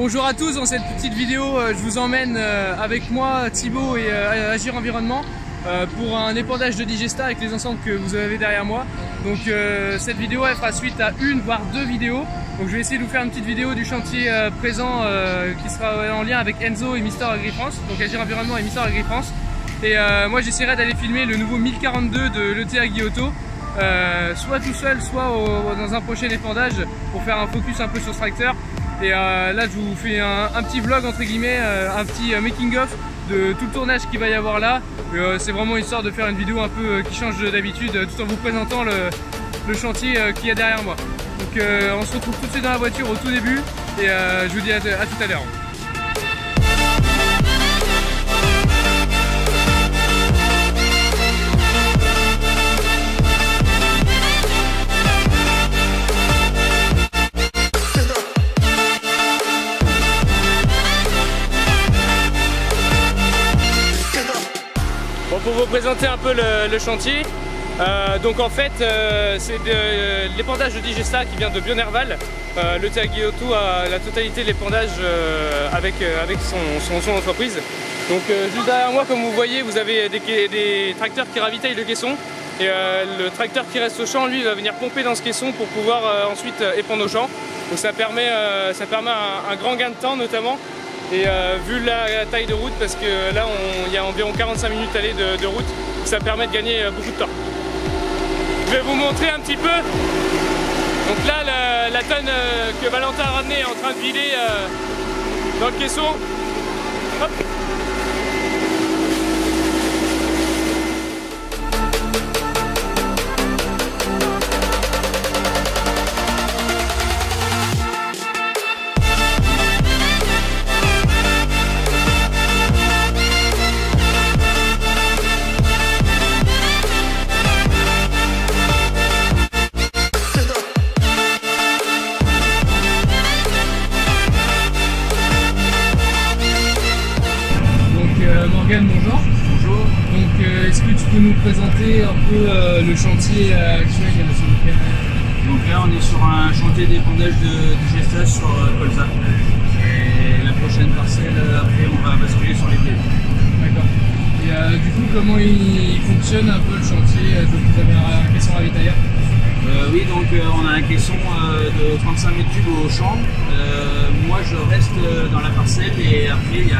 Bonjour à tous, dans cette petite vidéo je vous emmène avec moi Thibaut et Agir Environnement pour un épandage de Digesta avec les ensembles que vous avez derrière moi. Donc cette vidéo elle fera suite à une voire deux vidéos. Donc je vais essayer de vous faire une petite vidéo du chantier présent qui sera en lien avec Enzo et Mister Agri-France, donc Agir Environnement et Mister Agri-France. Et moi j'essaierai d'aller filmer le nouveau 1042 de l'ETA Guillotot, soit tout seul, soit dans un prochain épandage pour faire un focus un peu sur ce tracteur. Et là je vous fais un petit vlog entre guillemets, un petit making of de tout le tournage qu'il va y avoir là. C'est vraiment histoire de faire une vidéo un peu qui change d'habitude tout en vous présentant le chantier qu'il y a derrière moi. Donc on se retrouve tout de suite dans la voiture au tout début et je vous dis à tout à l'heure. Bon, pour vous présenter un peu le chantier, donc en fait c'est de l'épandage de Digesta qui vient de Bionerval. L'ETA Guillotot a la totalité de l'épandage avec son entreprise. Donc juste derrière moi, comme vous voyez, vous avez des tracteurs qui ravitaillent le caisson. Et le tracteur qui reste au champ, lui, va venir pomper dans ce caisson pour pouvoir ensuite épandre au champ. Donc ça permet un grand gain de temps notamment. Et vu la taille de route, parce que là il y a environ 45 minutes aller de route, ça permet de gagner beaucoup de temps. Je vais vous montrer un petit peu. Donc là la tonne que Valentin a ramenée est en train de vider dans le caisson. Hop. Bonjour. Bonjour. Donc est-ce que tu peux nous présenter un peu le chantier actuel sur lequel... Donc là on est sur un chantier d'épandage de Digesta sur Colza. Et la prochaine parcelle, après on va basculer sur les pieds. D'accord. Et du coup comment il fonctionne un peu le chantier? Vous avez un caisson ravitailleur? Oui, donc on a un caisson de 35 mètres cubes au champ. Moi je reste dans la parcelle et après il y a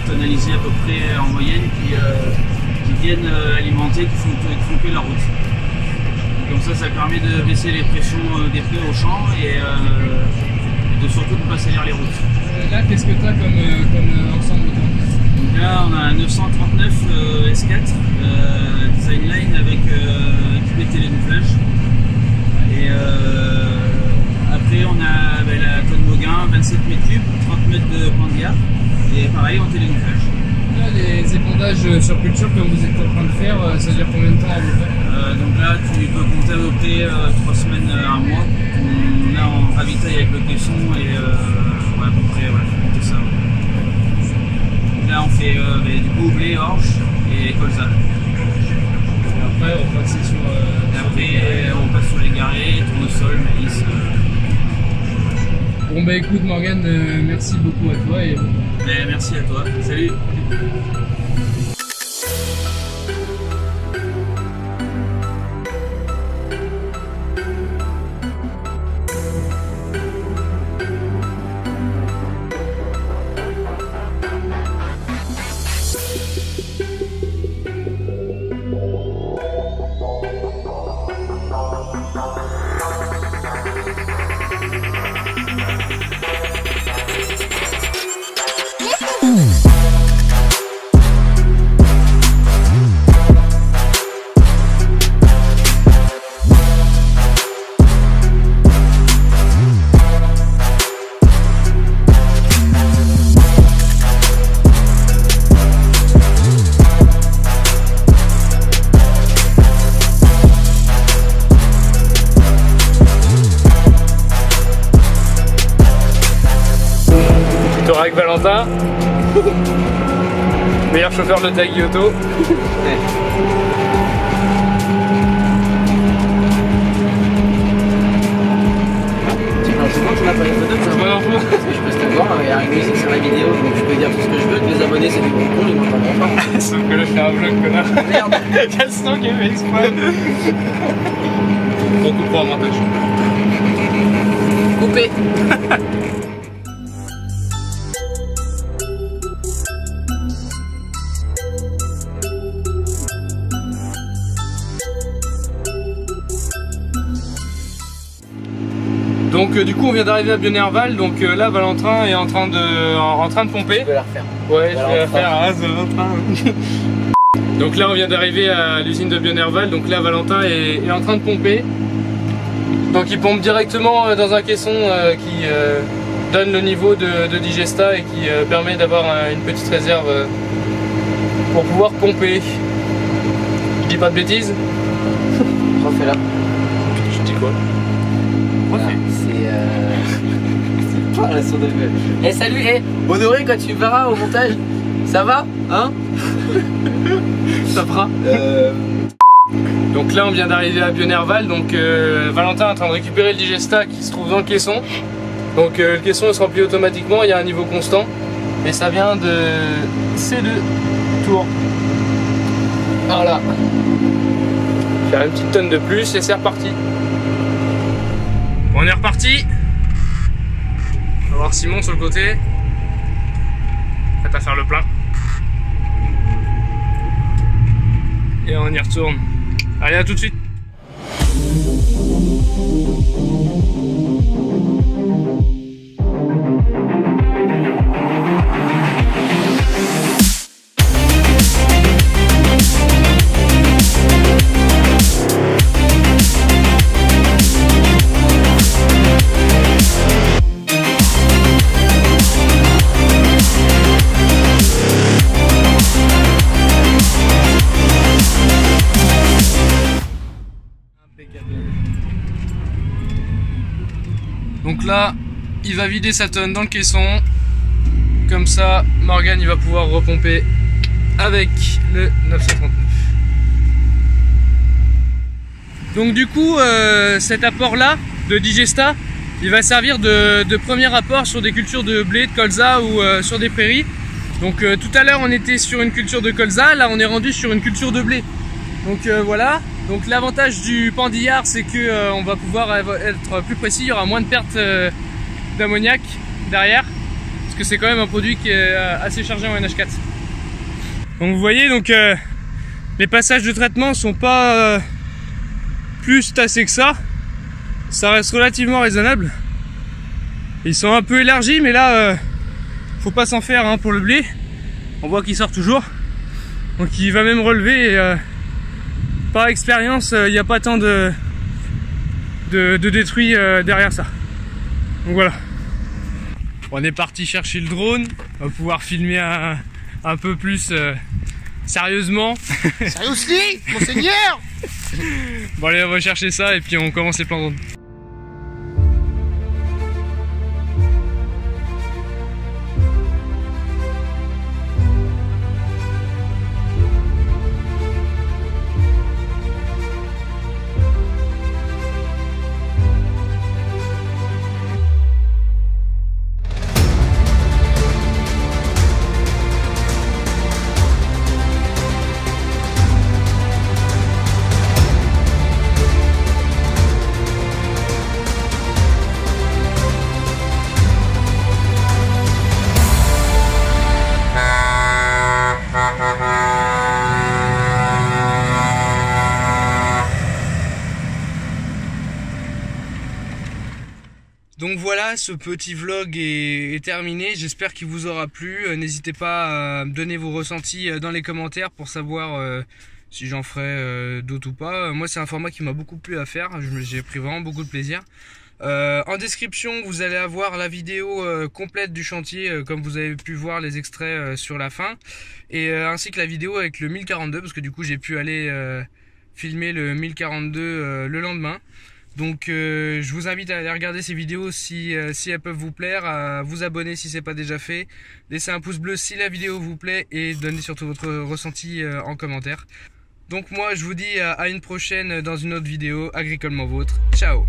tonalisés à peu près en moyenne qui viennent alimenter, qui font tromper la route. Comme ça permet de baisser les pressions des pneus au champ et de surtout ne pas salir les routes. Là qu'est-ce que tu as comme ensemble de temps? Donc là on a un 939 S4 design line avec équipé de télégonflage. Et après on a la tonne Mauguin 27 mètres cubes, 30 mètres de point de garde. Et pareil en télégonflage. Là, les épandages sur culture comme vous êtes en train de faire, ça dure combien de temps à peu près? Donc là, tu peux compter à peu près 3 semaines, 1 mois. Là, on ravitaille avec le caisson et ouais, à peu près, ouais, faut compter ça. Ouais. Là, on fait du coup blé, orge et colza. Et après, on passe sur. On passe sur les garrets, tournesol, maïs. Bon bah écoute Morgane, merci beaucoup à toi et merci à toi, salut. avec Valentin, meilleur chauffeur de l'ETA Guillotot. C'est bon, tu m'as pas les photos, ça va. Je peux te voir. Gaston qui a fait exprès. On coupera au montage. Coupé. Donc du coup on vient d'arriver à Bionerval, donc là Valentin est en train de pomper. Je vais la refaire. Ouais, je vais la faire, hein, Valentin. Donc là on vient d'arriver à l'usine de Bionerval, donc là Valentin est en train de pomper. Donc il pompe directement dans un caisson qui donne le niveau de digesta et qui permet d'avoir une petite réserve pour pouvoir pomper. Je dis pas de bêtises? Refais-la. Je dis quoi? Voilà, c'est pas la son de gueule. Eh salut, Honoré, quand tu verras au montage, ça va? Hein? Ça fera. Donc là on vient d'arriver à Bionerval, donc Valentin est en train de récupérer le digesta qui se trouve dans le caisson. Donc le caisson se remplit automatiquement, il y a un niveau constant et ça vient de C2 tours. Voilà. Faire une petite tonne de plus et c'est reparti. On est reparti. On va voir Simon sur le côté. Prêt à faire le plein. Et on y retourne. Allez, à tout de suite. Donc là, il va vider sa tonne dans le caisson. Comme ça, Morgan il va pouvoir repomper avec le 939. Donc du coup, cet apport là de digesta, il va servir de premier apport sur des cultures de blé, de colza ou sur des prairies. Donc tout à l'heure on était sur une culture de colza, là on est rendu sur une culture de blé. Donc voilà. Donc l'avantage du pendillard, c'est que on va pouvoir être plus précis, il y aura moins de pertes d'ammoniac derrière, parce que c'est quand même un produit qui est assez chargé en NH4. Donc vous voyez, donc les passages de traitement sont pas plus tassés que ça reste relativement raisonnable. Ils sont un peu élargis, mais là faut pas s'en faire hein, pour le blé. On voit qu'il sort toujours, donc il va même relever. Et, par expérience, il n'y a pas tant de détruits derrière ça. Donc voilà. On est parti chercher le drone. On va pouvoir filmer un peu plus sérieusement. Seriously, monseigneur. Bon allez, on va chercher ça et puis on commence les plans drone. Donc voilà, ce petit vlog est terminé, j'espère qu'il vous aura plu. N'hésitez pas à donner vos ressentis dans les commentaires pour savoir si j'en ferai d'autres ou pas. Moi c'est un format qui m'a beaucoup plu à faire, j'ai pris vraiment beaucoup de plaisir. En description vous allez avoir la vidéo complète du chantier, comme vous avez pu voir les extraits sur la fin, et ainsi que la vidéo avec le 1042, parce que du coup j'ai pu aller filmer le 1042 le lendemain. Donc je vous invite à aller regarder ces vidéos si elles peuvent vous plaire, à vous abonner si c'est pas déjà fait, laissez un pouce bleu si la vidéo vous plaît et donnez surtout votre ressenti en commentaire. Donc moi je vous dis à une prochaine dans une autre vidéo agricolement vôtre. Ciao.